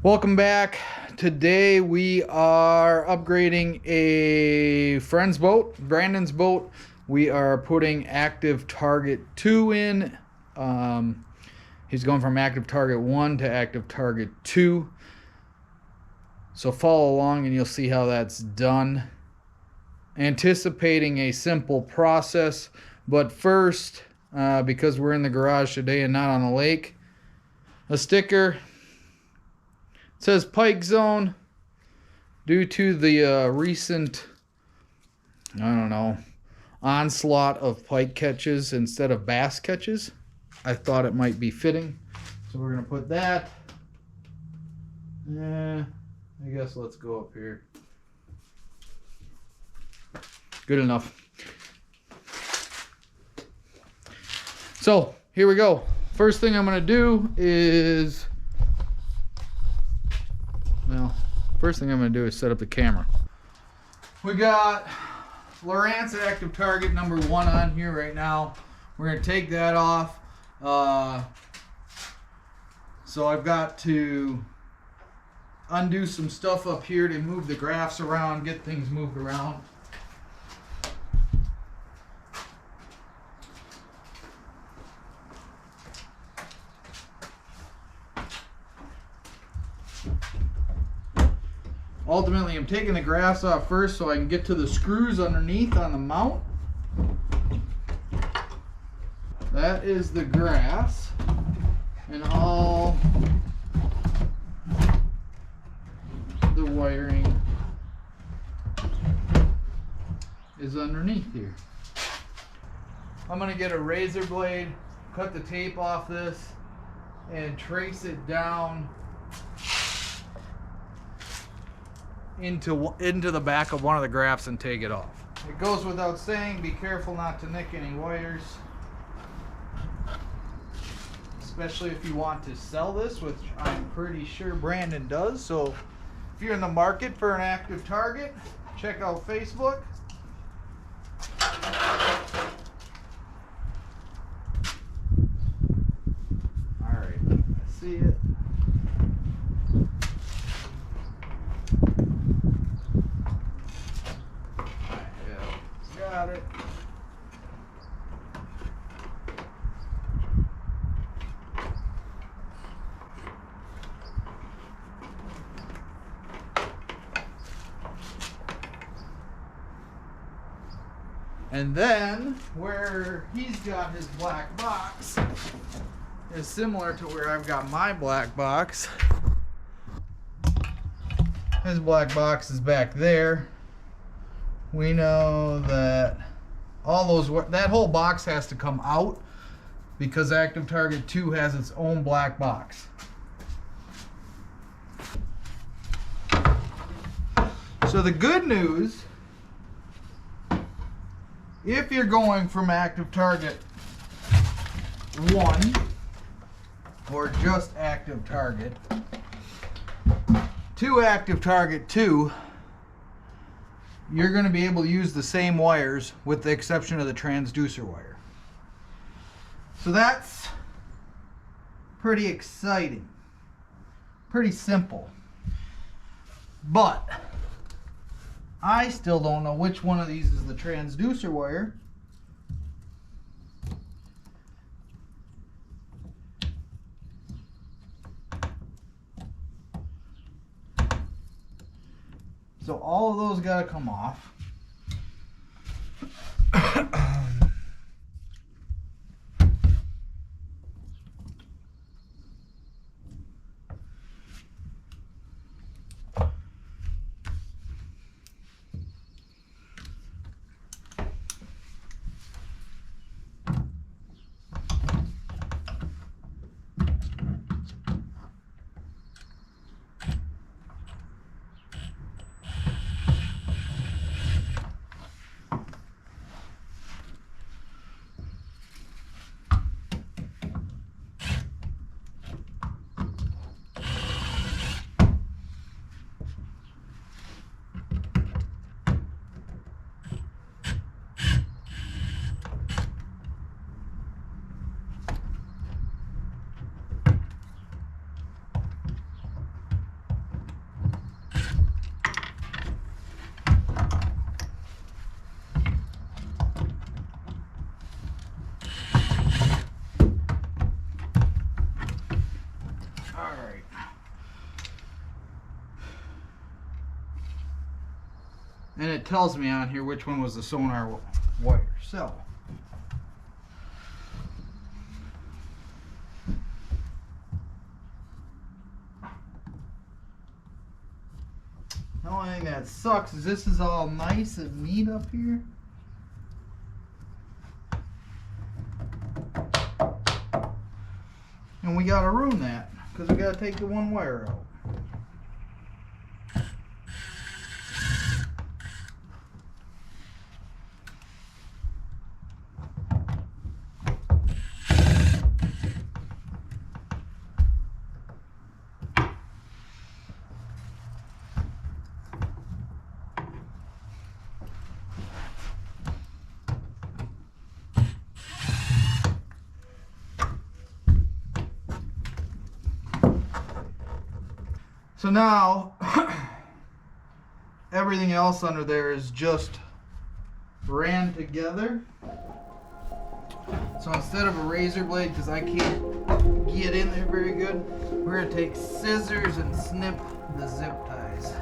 Welcome back. Today we are upgrading a friend's boat, Brandon's boat. We are putting active target 2 in. He's going from active target 1 to active target 2. So follow along and you'll see how that's done. Anticipating a simple process, but first, because we're in the garage today and not on the lake, a sticker. It says Pike Zone. Due to the recent, onslaught of pike catches instead of bass catches, I thought it might be fitting. So we're going to put that. I guess let's go up here. Good enough. So here we go. First thing I'm going to do is... First thing I'm going to do is set up the camera. We got Lowrance active target number 1 on here right now. We're going to take that off. So I've got to undo some stuff up here to move the graphs around, get things moved around. Ultimately, I'm taking the graphs off first so I can get to the screws underneath on the mount. That is the graphs, and all the wiring is underneath here. I'm going to get a razor blade, cut the tape off this, and trace it down into the back of one of the graphs and take it off. It goes without saying, be careful not to nick any wires, especially if you want to sell this, which I'm pretty sure Brandon does. So if you're in the market for an active target, check out Facebook. Alright, I see it. Got it. And then where he's got his black box is similar to where I've got my black box. His black box is back there. We know that that whole box has to come out because active target 2 has its own black box. So the good news, if you're going from active target 1 or just active target to active target 2, you're going to be able to use the same wires with the exception of the transducer wire. So that's pretty exciting. Pretty simple. But I still don't know which one of these is the transducer wire. So all of those got to come off. Alright. And it tells me on here which one was the sonar wire. So the only thing that sucks is this is all nice and neat up here. And we gotta ruin that because we gotta take the one wire out. So now everything else under there is just ran together. So instead of a razor blade, because I can't get in there very good, we're going to take scissors and snip the zip ties.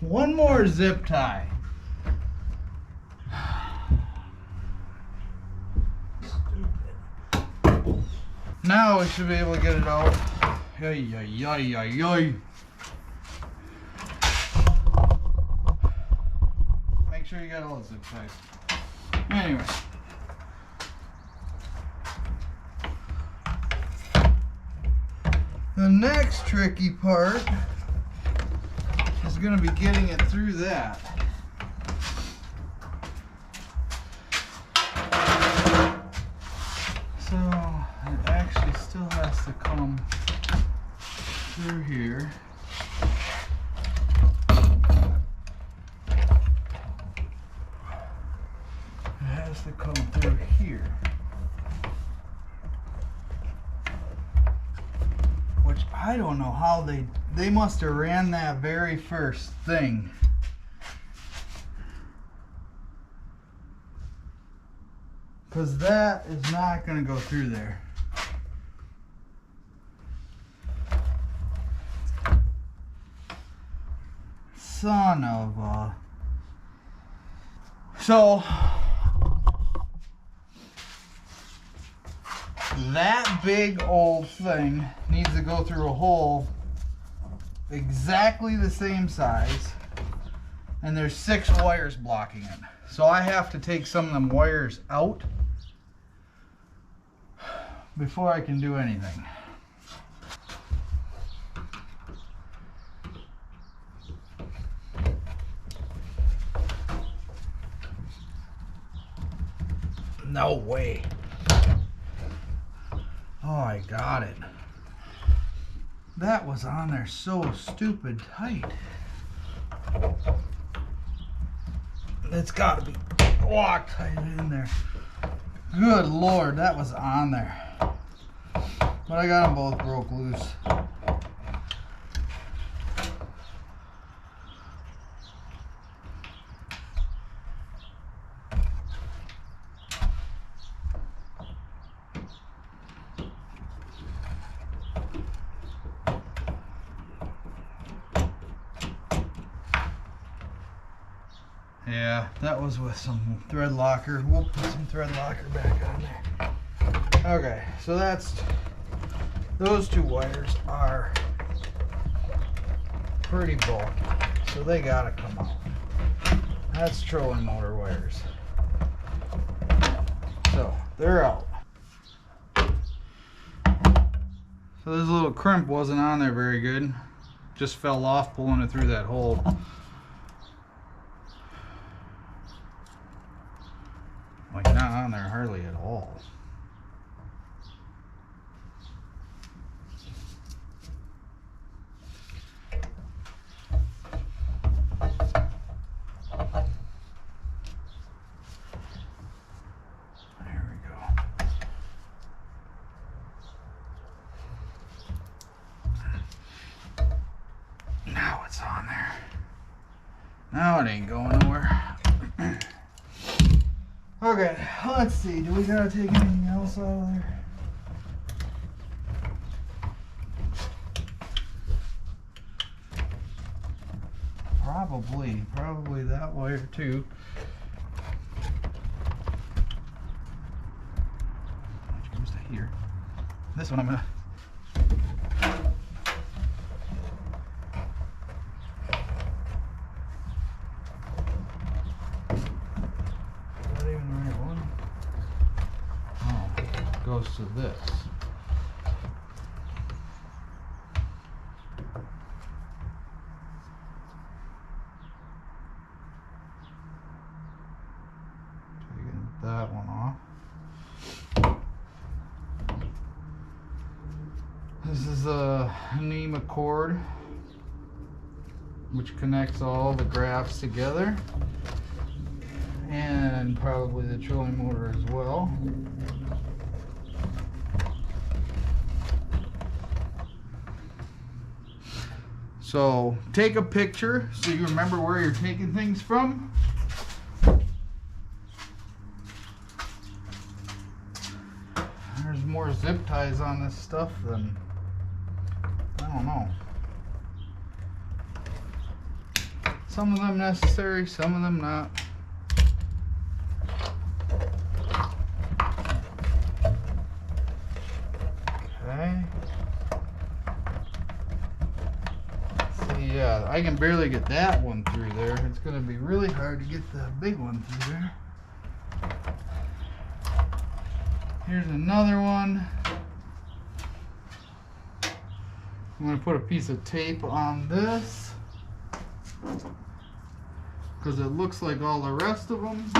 One more zip tie. Now Now we should be able to get it out. Ay, ay, ay, ay, ay. Make sure you got all the zip ties. Anyway. The next tricky part is going to be getting it through that. So it actually still has to come through here. It has to come through here. Which I don't know how they must have ran that very first thing. Because that is not going to go through there. Son of a... So, that big old thing needs to go through a hole exactly the same size, and there's 6 wires blocking it. So I have to take some of them wires out before I can do anything. No way. Oh, I got it. That was on there so stupid tight. It's got to be locked tight in there. Good Lord, that was on there. But I got them both broke loose. Yeah, that was with some thread locker. We'll put some thread locker back on there. Okay, so those 2 wires are pretty bulky, so they gotta come out. That's trolling motor wires. So they're out. So this little crimp wasn't on there very good. Just fell off pulling it through that hole. Like not on there hardly at all. There we go. Now it's on there. Now it ain't going nowhere. Okay, let's see. Do we gotta take anything else out of there? Probably that wire too. Which goes to here. This one I'm gonna. Goes to this. Taking that one off. This is a NEMA cord which connects all the graphs together, and probably the trolling motor as well. So take a picture so you remember where you're taking things from. There's more zip ties on this stuff than, I don't know. Some of them necessary, some of them not. Okay. See, yeah, I can barely get that one through there. It's going to be really hard to get the big one through there. Here's another one. I'm going to put a piece of tape on this because it looks like all the rest of them.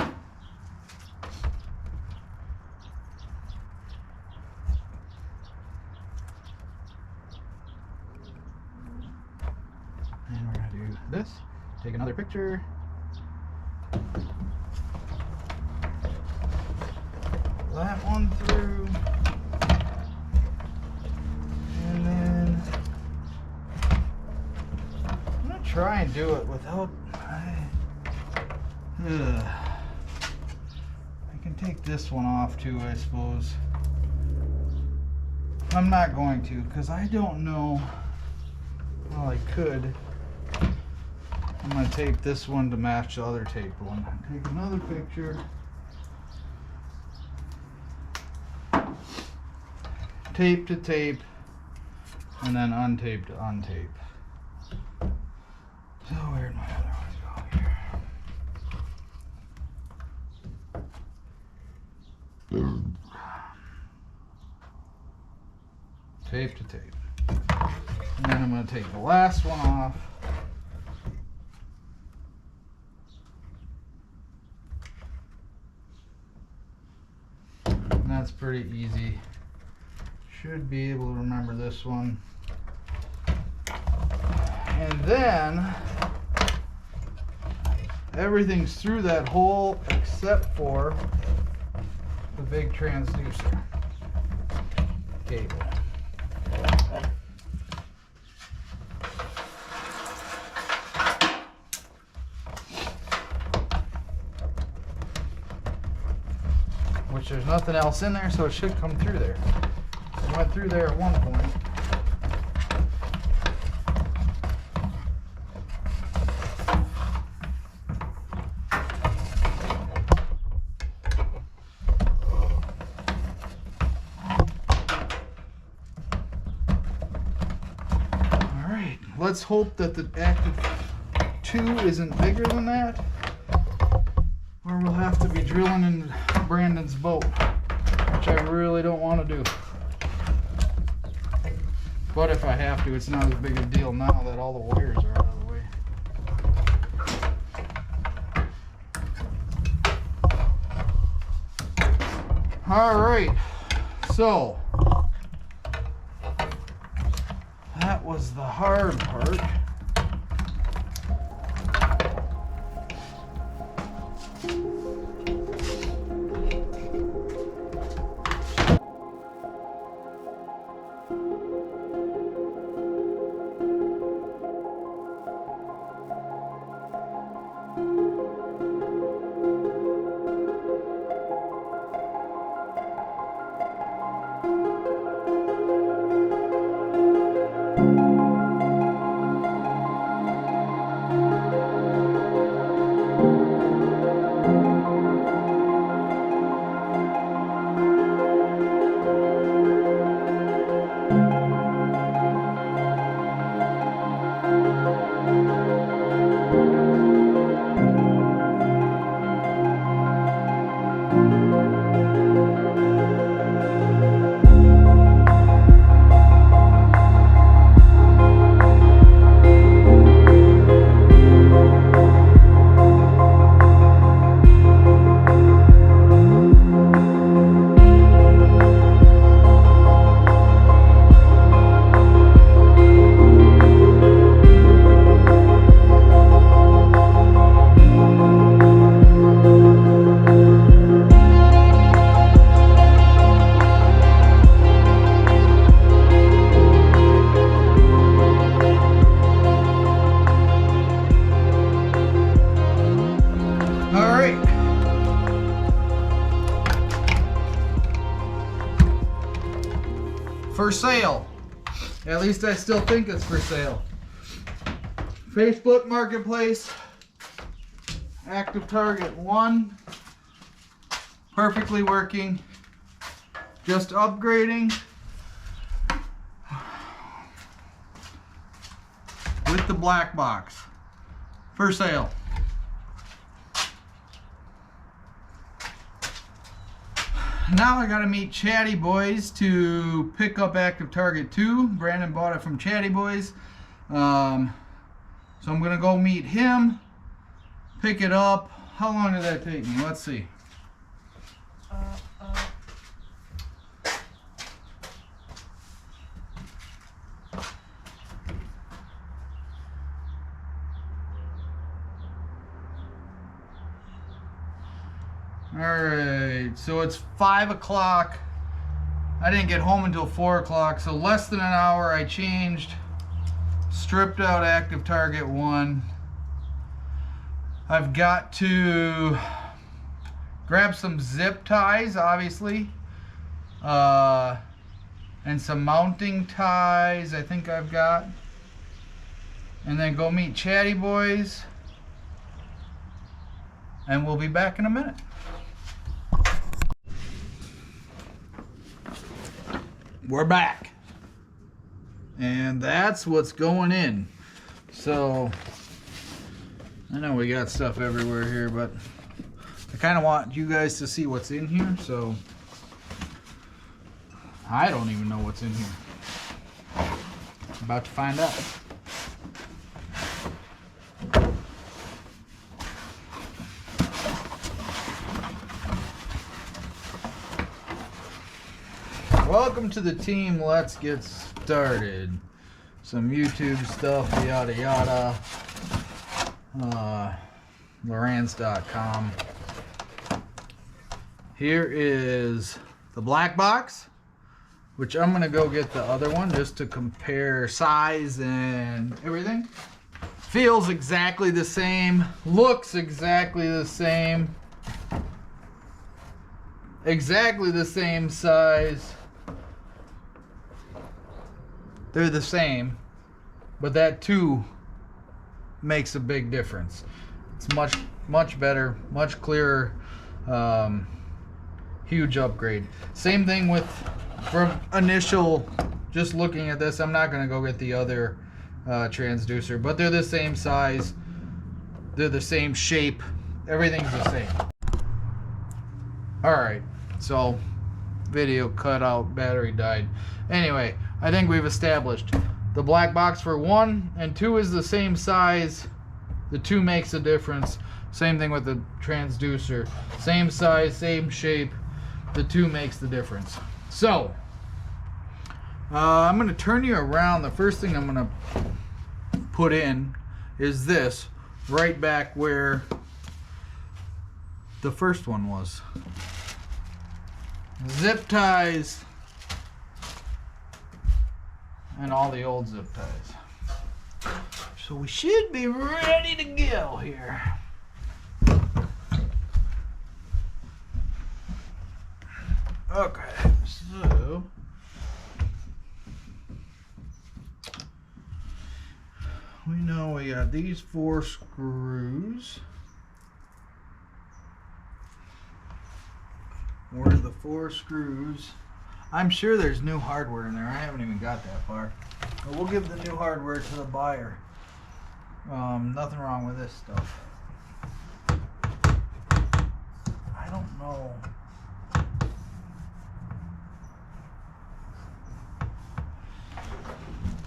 And we're going to do this. Take another picture. That one through. And then I'm going to try and do it without... I can take this one off too, I suppose. I'm not going to, because I don't know. Well, I could. I'm going to tape this one to match the other taped one. Take another picture. Tape to tape. And then untape to untape. So where'd my other ones go here? Tape to tape. And then I'm going to take the last one off. And that's pretty easy. Should be able to remember this one. And then everything's through that hole except for the big transducer cable. Which there's nothing else in there, so it should come through there. It went through there at one point. Alright, let's hope that the active 2 isn't bigger than that, or we'll have to be drilling in Brandon's boat, which I really don't want to do. But if I have to, it's not as big a deal now that all the wires are out of the way. Alright, so that was the hard part. For sale. At least I still think it's for sale. Facebook Marketplace. Active Target 1. Perfectly working. Just upgrading. with the black box for sale. Now I gotta meet Chatty Boys to pick up Active Target 2. Brandon bought it from Chatty Boys. So I'm gonna go meet him, pick it up. How long did that take me? Let's see. Alright, so it's 5 o'clock. I didn't get home until 4 o'clock, so less than an hour. I changed, stripped out Active Target 1. I've got to grab some zip ties, obviously, and some mounting ties I think I've got, and then go meet Chatty Boys, and we'll be back in a minute. We're back, and that's what's going in. So I know we got stuff everywhere here, but I kind of want you guys to see what's in here. So I don't even know what's in here. I'm about to find out. Welcome to the team. Let's get started. Some YouTube stuff, yada yada. Lorans.com. Here is the black box, which I'm gonna go get the other one just to compare size and everything. Feels exactly the same, looks exactly the same, exactly the same size. They're the same, but that too makes a big difference. It's much better, much clearer, huge upgrade. Same thing with, from initial, just looking at this, I'm not gonna go get the other transducer, but they're the same size, they're the same shape, everything's the same. Alright, so video cut out, battery died. Anyway, I think we've established the black box for 1 and 2 is the same size. The 2 makes a difference. Same thing with the transducer. Same size, same shape. The 2 makes the difference. So, I'm going to turn you around. The first thing I'm going to put in is this, right back where the first one was. Zip ties. And all the old zip ties. So we should be ready to go here. Okay, so we know we got these 4 screws. Where's the 4 screws? I'm sure there's new hardware in there. I haven't even got that far. But we'll give the new hardware to the buyer. Nothing wrong with this stuff. I don't know.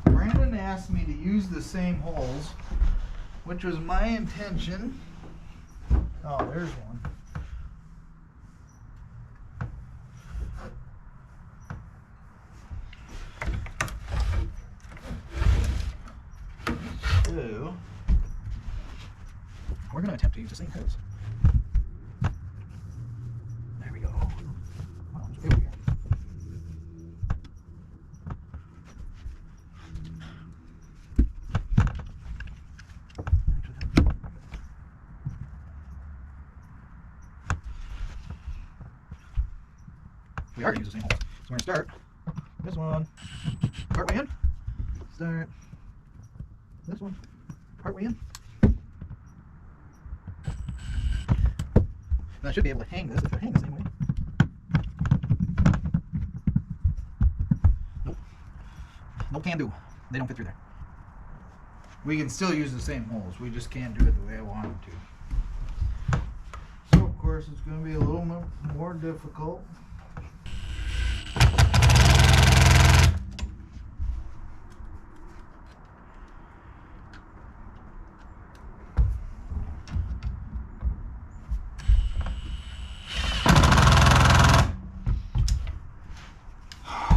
Brandon asked me to use the same holes, which was my intention. Oh, there's one. So, we're going to attempt to use the same hose. There we go. Oh, it's over here. We are going to use the same holes. So we're going to start this one, partway in. Start this one, partway in. And I should be able to hang this if I hang the same way. Nope. No can do. They don't fit through there. We can still use the same holes. We just can't do it the way I want to. So of course it's going to be a little more difficult.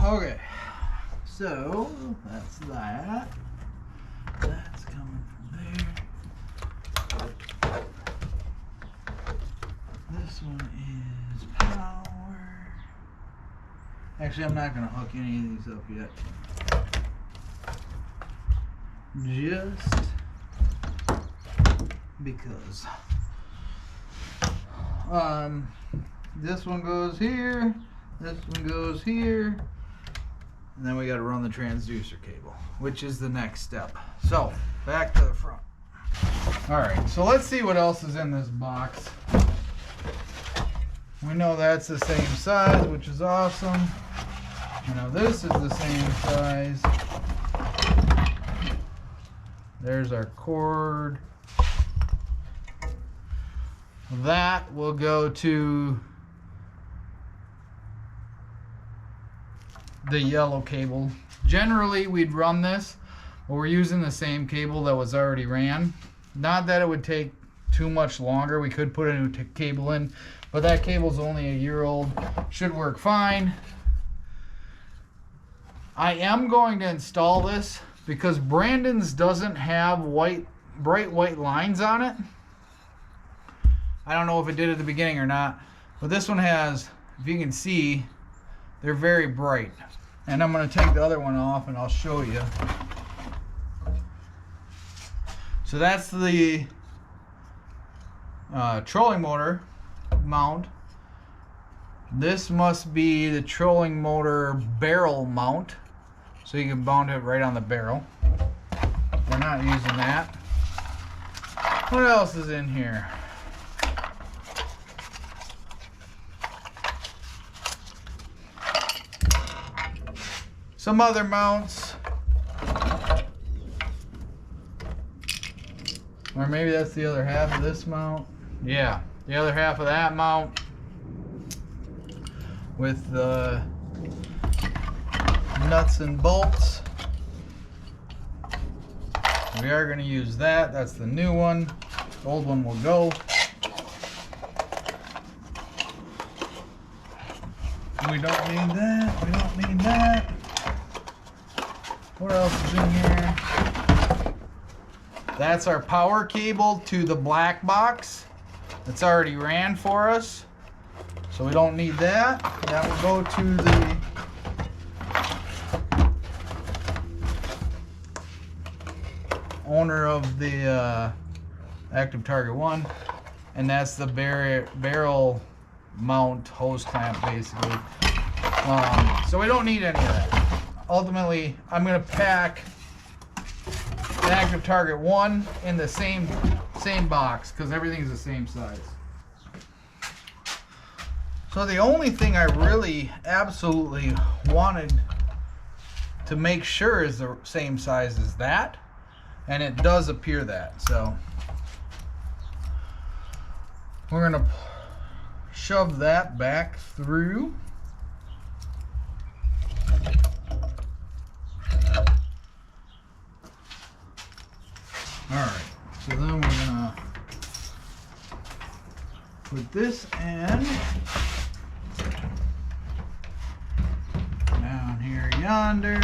Okay, so that's that. That's coming from there. This one is power. Actually, I'm not going to hook any of these up yet. Just because. This one goes here. This one goes here. And then we got to run the transducer cable, which is the next step. So, back to the front. Alright, so let's see what else is in this box. We know that's the same size, which is awesome. You know, this is the same size. There's our cord. That will go to the yellow cable. Generally we'd run this, but we're using the same cable that was already ran. Not that it would take too much longer. We could put a new cable in, but that cable's only a year old. Should work fine. I am going to install this because Brandon's doesn't have bright white lines on it. I don't know if it did at the beginning or not, but this one has, if you can see, they're very bright. And I'm going to take the other one off and I'll show you. So that's the trolling motor mount. This must be the trolling motor barrel mount. So you can mount it right on the barrel. We're not using that. What else is in here? Some other mounts, or maybe that's the other half of this mount. Yeah, the other half of that mount with the nuts and bolts. We are going to use that. That's the new one. The old one will go. We don't need that. We don't need that. What else is in here? That's our power cable to the black box. It's already ran for us, so we don't need that. That will go to the owner of the Active Target 1, and that's the barrel mount hose clamp, basically. So we don't need any of that. Ultimately, I'm going to pack the Active Target 1 in the same box because everything's the same size. So the only thing I really absolutely wanted to make sure is the same size as that, and it does appear that. So we're going to shove that back through. Alright, so then we're gonna put this in down here yonder.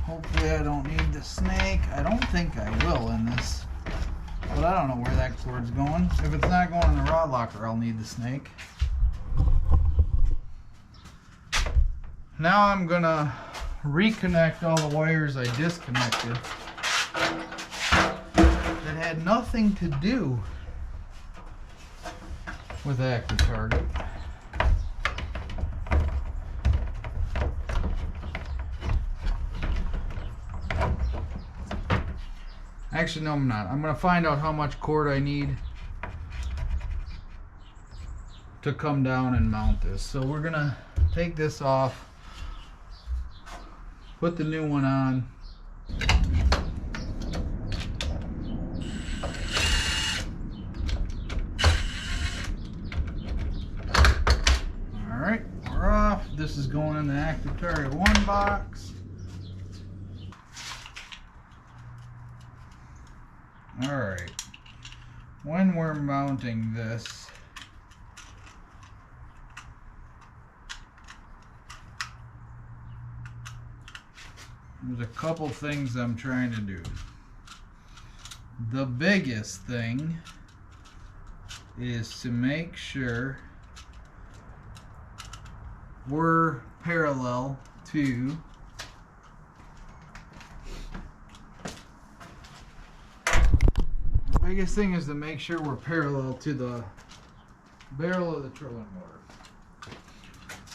Hopefully I don't need the snake. I don't think I will in this, but I don't know where that cord's going. If it's not going in the rod locker, I'll need the snake. Now I'm gonna reconnect all the wires I disconnected that had nothing to do with Active Target. Actually, no, I'm not. I'm going to find out how much cord I need to come down and mount this. So we're going to take this off, put the new one on. this is going in the active target 1 box. Alright, when we're mounting this, there's a couple things I'm trying to do. The biggest thing is to make sure we're parallel to biggest thing is to make sure we're parallel to the barrel of the trolling motor.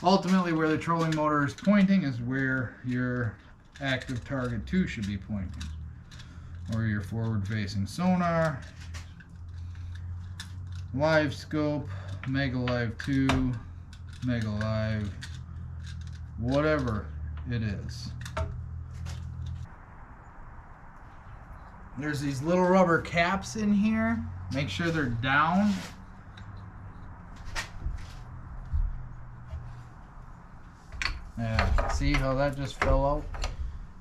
Ultimately, where the trolling motor is pointing is where your active target 2 should be pointing, or your forward facing sonar, live scope, Mega Live 2, Mega Live, whatever it is. There's these little rubber caps in here. Make sure they're down. Yeah, see how that just fell out?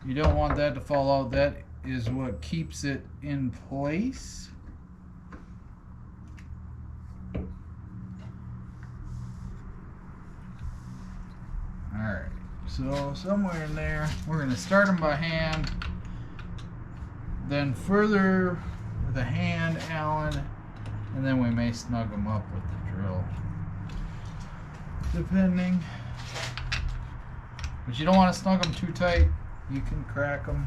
You don't want that to fall out. That is what keeps it in place. Alright, so somewhere in there, we're going to start them by hand. Then further with a hand Allen, and then we may snug them up with the drill, depending. But you don't want to snug them too tight. You can crack them,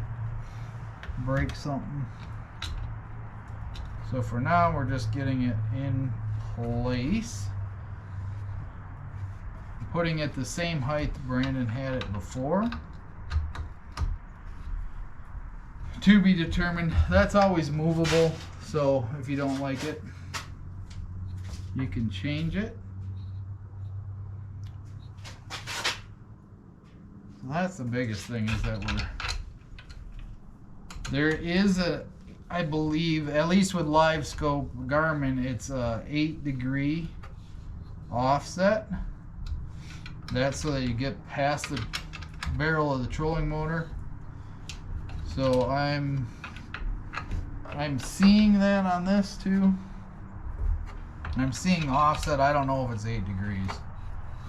break something. So for now, we're just getting it in place, putting it the same height Brandon had it before. To be determined. That's always movable, so if you don't like it, you can change it. So that's the biggest thing, is that there is a, I believe, at least with live scope Garmin, it's a 8-degree offset. That's so that you get past the barrel of the trolling motor. So I'm seeing that on this too. I'm seeing offset. I don't know if it's 8 degrees,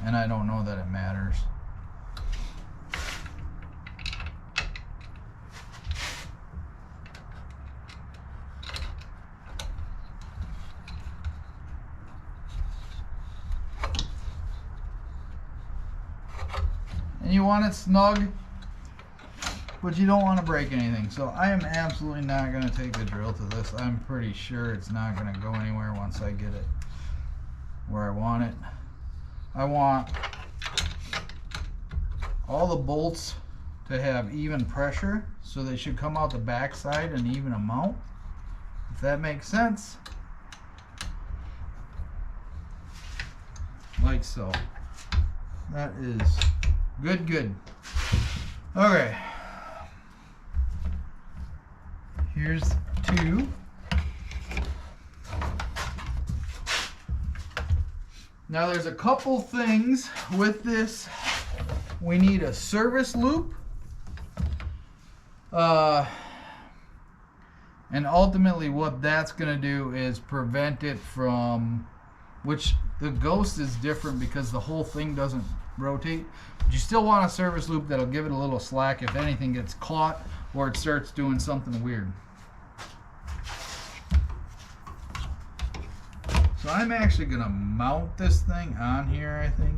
and I don't know that it matters. And you want it snug, but you don't want to break anything. So I am absolutely not going to take the drill to this. I'm pretty sure it's not going to go anywhere once I get it where I want it. I want all the bolts to have even pressure, so they should come out the backside an even amount, if that makes sense. Like so. That is good. Okay. Here's 2. Now there's a couple things with this. We need a service loop. And ultimately what that's going to do is prevent it from, which the Ghost is different because the whole thing doesn't rotate. But you still want a service loop that'll give it a little slack if anything gets caught or it starts doing something weird. So I'm actually going to mount this thing on here, I think.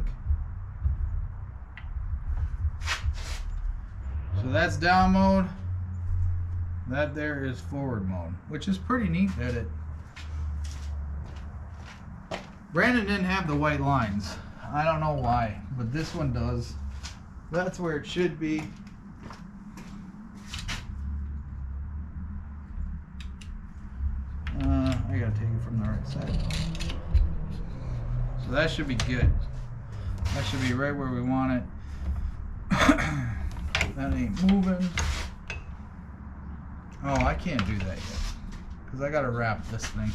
So that's down mode. That there is forward mode, which is pretty neat that it... Brandon didn't have the white lines. I don't know why, but this one does. That's where it should be. I gotta take it from the right side. So that should be good. That should be right where we want it. That ain't moving. Oh, I can't do that yet, because I gotta wrap this thing.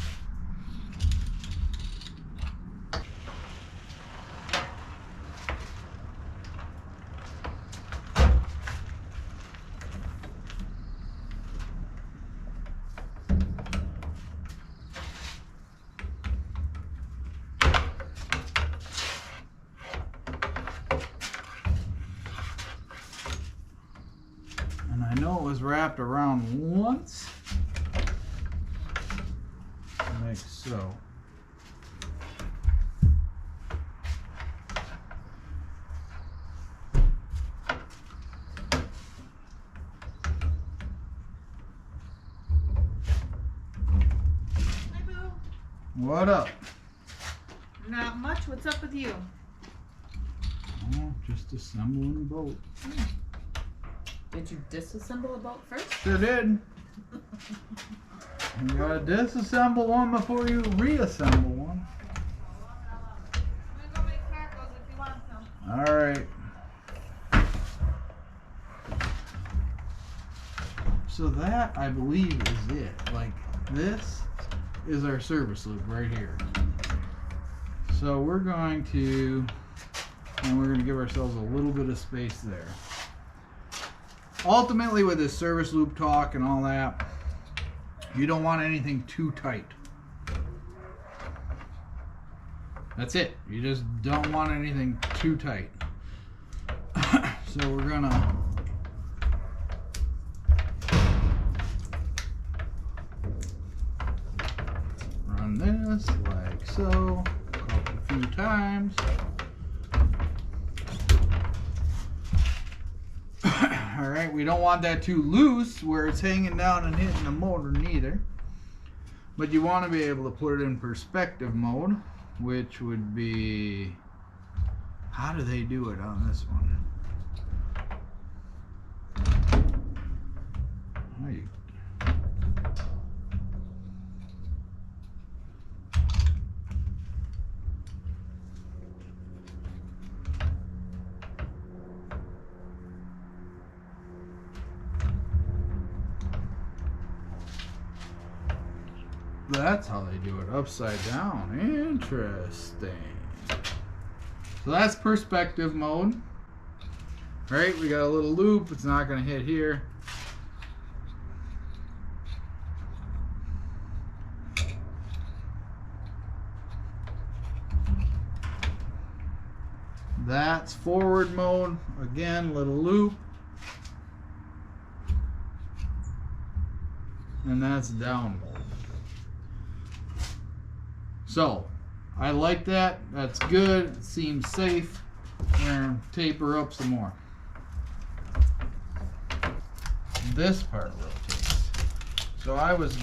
know it was wrapped around once, like so. What up? Not much. What's up with you? Oh, just assembling the boat. Did you disassemble a boat first? Sure did. You gotta disassemble one before you reassemble one. I'm gonna go make tacos if you want some. Alright. So that, I believe, is it. Like, this is our service loop right here. So we're going to, and we're going to give ourselves a little bit of space there. Ultimately, with this service loop talk and all that, you don't want anything too tight. That's it. You just don't want anything too tight. So we're gonna run this like so a few times. Alright, we don't want that too loose where it's hanging down and hitting the motor neither. But you want to be able to put it in perspective mode, which would be, how do they do it on this one? Oh, you That's how they do it, upside down. Interesting. So that's perspective mode. Right, we got a little loop. It's not going to hit here. That's forward mode. Again, little loop. And that's down mode. So, I like that. That's good. It seems safe. We're going to taper up some more. This part rotates. So that was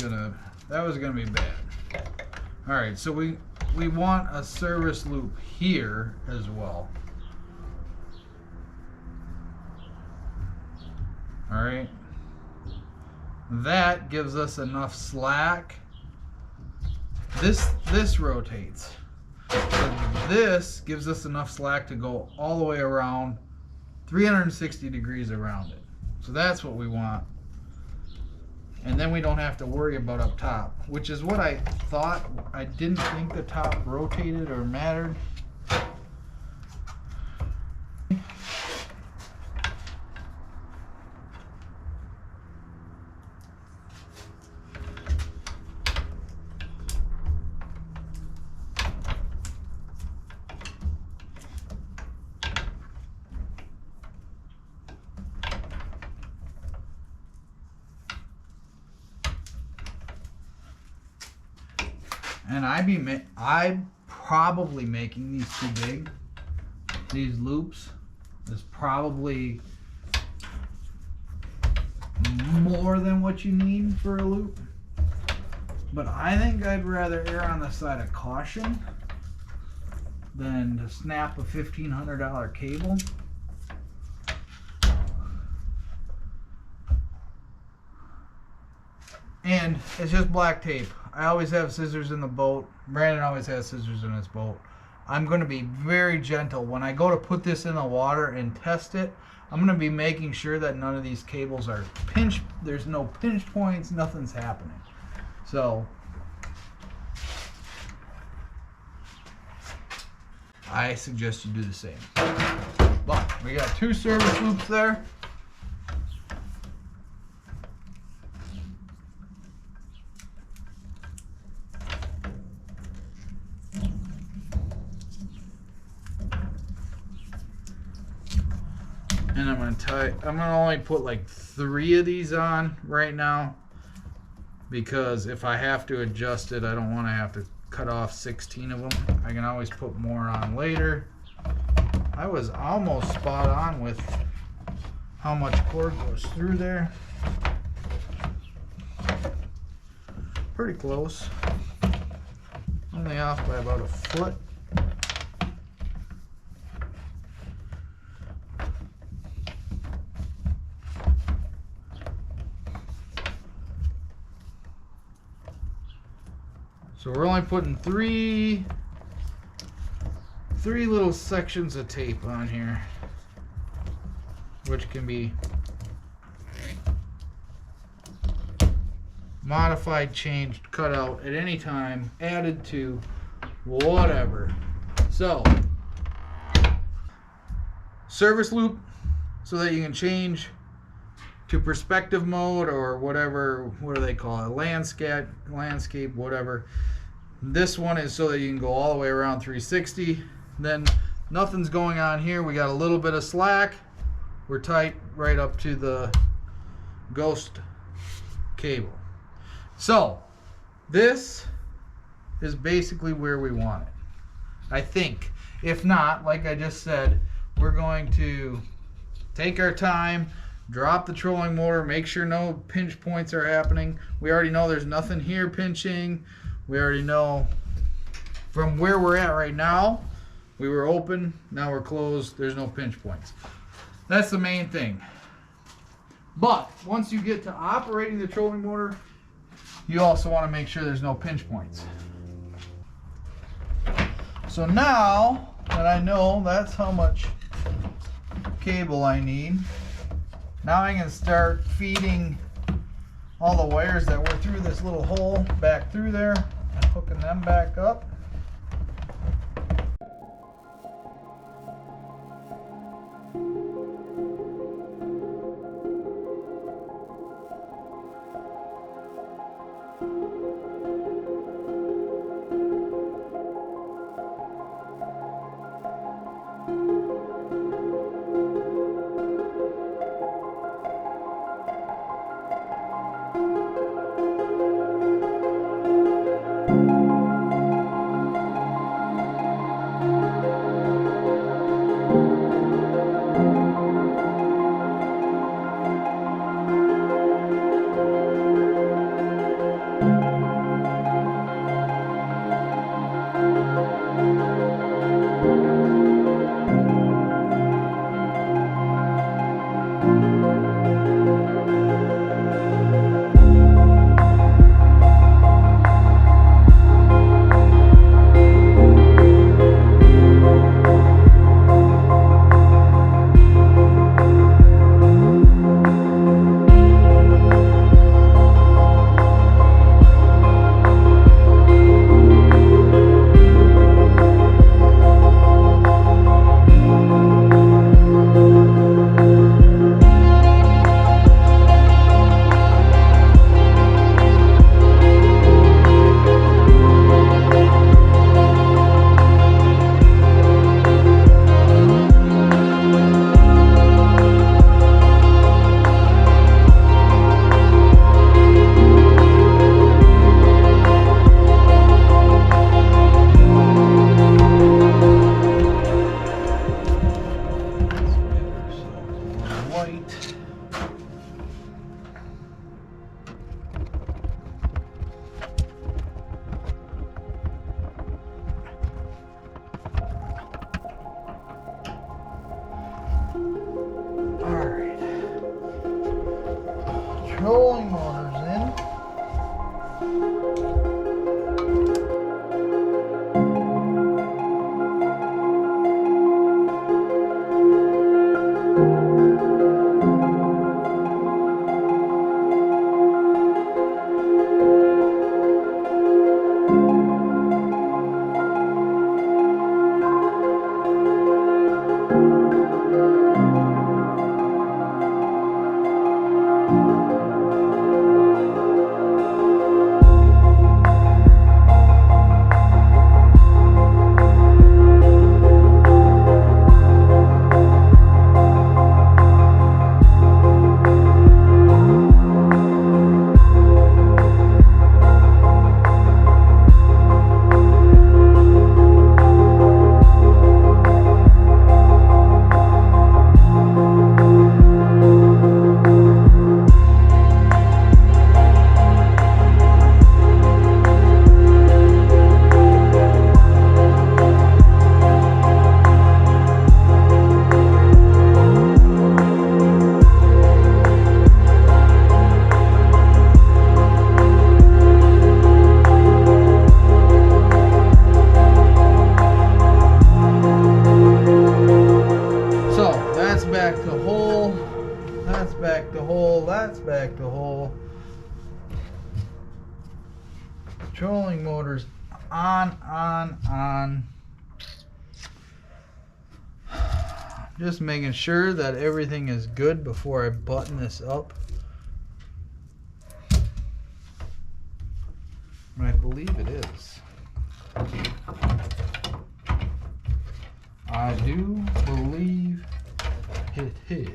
gonna be bad. Alright, so we want a service loop here as well. Alright. That gives us enough slack. This rotates. So this gives us enough slack to go all the way around 360 degrees around it. So that's what we want. And then we don't have to worry about up top, which is what I thought. I didn't think the top rotated or mattered. And I'm probably making these too big. These loops is probably more than what you need for a loop. But I think I'd rather err on the side of caution than to snap a $1,500 cable. And it's just black tape. I always have scissors in the boat. Brandon always has scissors in his boat. I'm going to be very gentle. When I go to put this in the water and test it, I'm going to be making sure that none of these cables are pinched. There's no pinch points. Nothing's happening. So I suggest you do the same. But we got 2 service loops there. And I'm I'm gonna only put like 3 of these on right now, because if I have to adjust it, I don't want to have to cut off 16 of them. I can always put more on later. I was almost spot on with how much cord goes through there. Pretty close. Only off by about a foot. So we're only putting three little sections of tape on here, which can be modified, changed, cut out at any time, added to, whatever. So, service loop, so that you can change to perspective mode or whatever, what do they call it, landscape, whatever. This one is so that you can go all the way around 360. Then nothing's going on here. We got a little bit of slack. We're tight right up to the ghost cable. So this is basically where we want it, I think. If not, like I just said, we're going to take our time, drop the trolling motor, make sure no pinch points are happening. We already know there's nothing here pinching. We already know from where we're at right now, we were open, now we're closed, there's no pinch points. That's the main thing. But once you get to operating the trolling motor, you also want to make sure there's no pinch points. So now that I know that's how much cable I need, now I can start feeding all the wires that were through this little hole back through there and hooking them back up. Trolling motor's in. whole, that's back to whole. Trolling motors on. Just making sure that everything is good before I button this up. I believe it is. I do believe it is.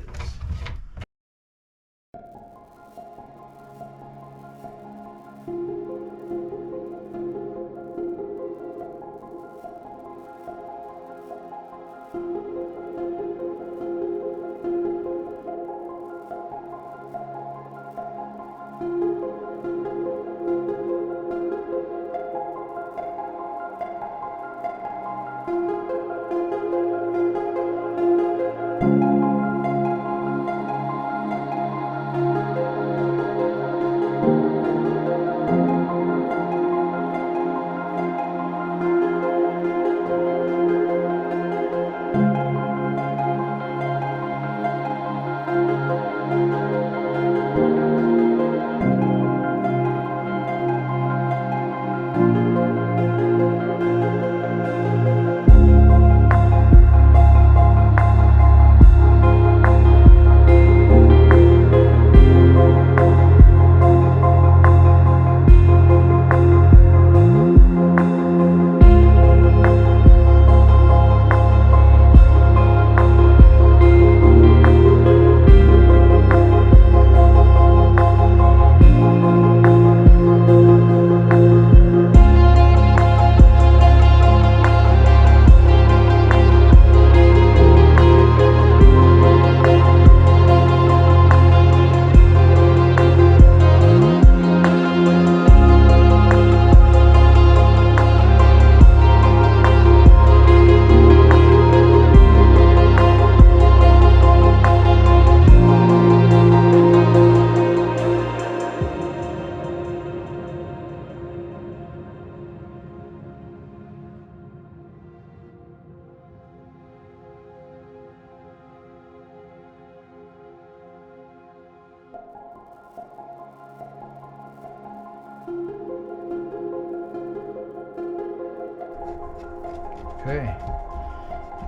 Okay,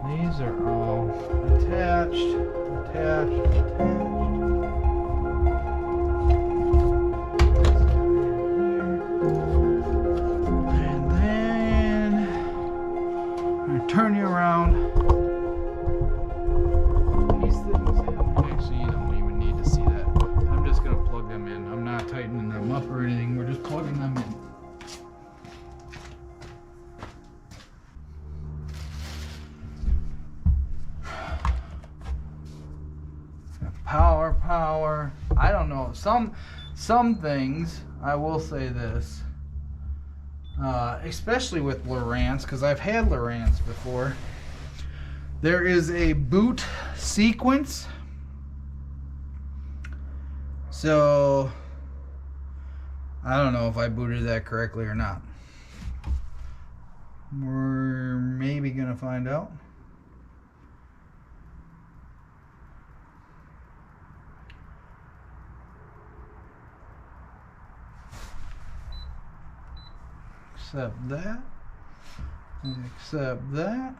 these are all attached. And then I'm gonna turn you around. These things, actually, you don't even need to see that. I'm just gonna plug them in. I'm not tightening them up or anything. We're just plugging them in. Power. I don't know. Some things, I will say this, especially with Lowrance, because I've had Lowrance before. There is a boot sequence. So I don't know if I booted that correctly or not. We're maybe gonna find out. Accept that. Accept that.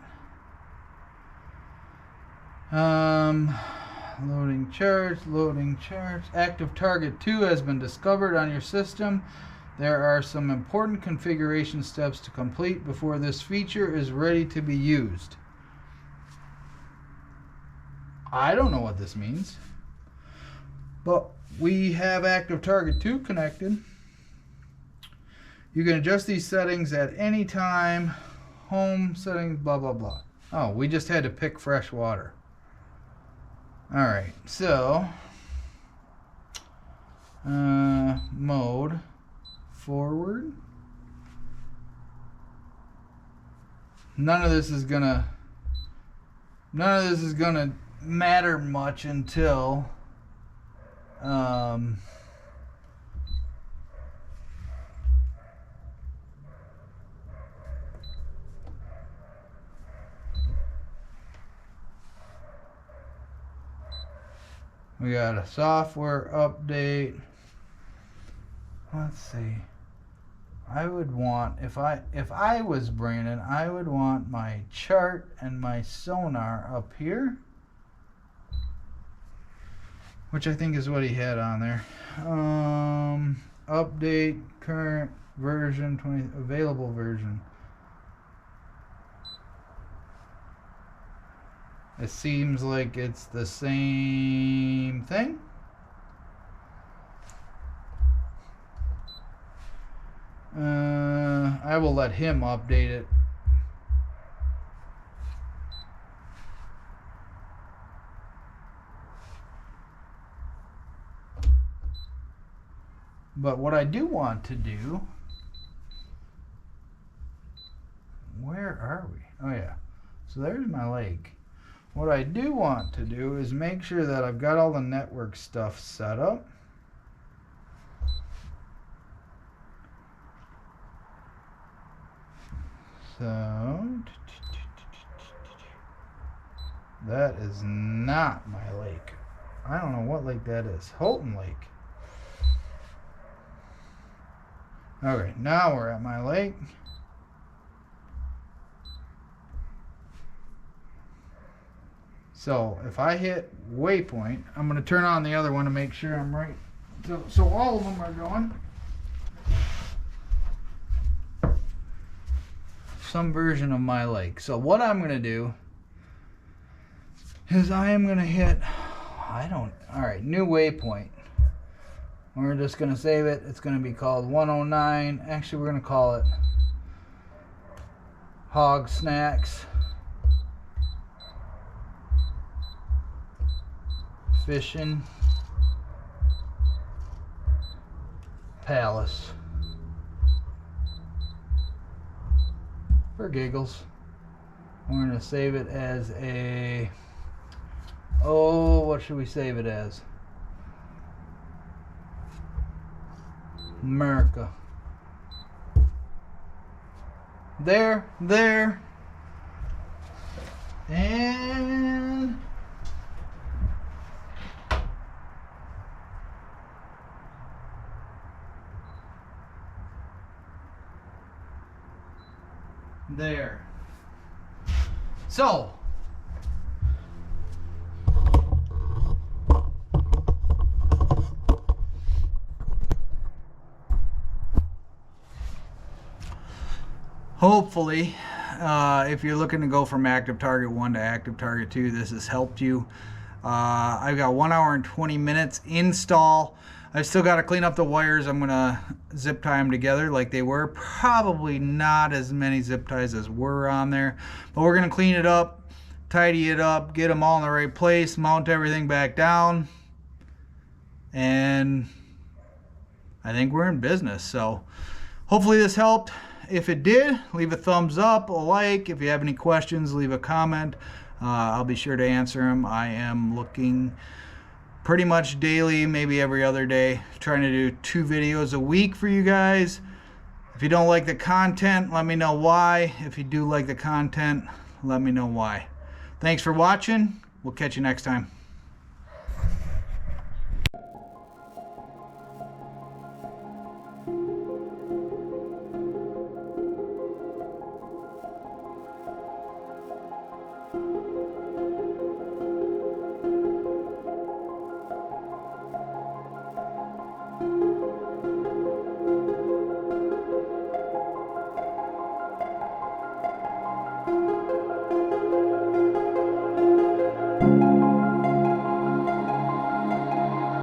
Loading charge. Active target 2 has been discovered on your system. There are some important configuration steps to complete before this feature is ready to be used. I don't know what this means, but we have active target 2 connected. You can adjust these settings at any time. Home settings, blah, blah, blah. Oh, we just had to pick fresh water. Alright, so mode forward. None of this is gonna matter much until We got a software update. Let's see. I would want, if I was Brandon, I would want my chart and my sonar up here, which I think is what he had on there. Update current version 20 available version. It seems like it's the same thing. I will let him update it. But what I do want to do, where are we? Oh yeah, so there's my lake. What I do want to do is make sure that I've got all the network stuff set up. So that is not my lake. I don't know what lake that is. Holton Lake. Okay, now we're at my lake. So if I hit waypoint, I'm going to turn on the other one to make sure I'm right. So all of them are going. Some version of my lake. So what I'm going to do is I am going to hit, alright, new waypoint. We're just going to save it. It's going to be called 109. Actually, we're going to call it Hog Snacks Fishing Palace. For giggles. We're going to save it as a, what should we save it as? America. There, and there. So hopefully, if you're looking to go from active target 1 to active target 2, this has helped you. I've got 1 hour and 20 minutes install. I've still got to clean up the wires. I'm going to zip tie them together like they were. Probably not as many zip ties as were on there, but we're going to clean it up, tidy it up, get them all in the right place, mount everything back down, and I think we're in business. So hopefully this helped. If it did, leave a thumbs up, a like. If you have any questions, leave a comment. I'll be sure to answer them. I am looking pretty much daily, maybe every other day, trying to do 2 videos a week for you guys. If you don't like the content, let me know why. If you do like the content, let me know why. Thanks for watching. We'll catch you next time.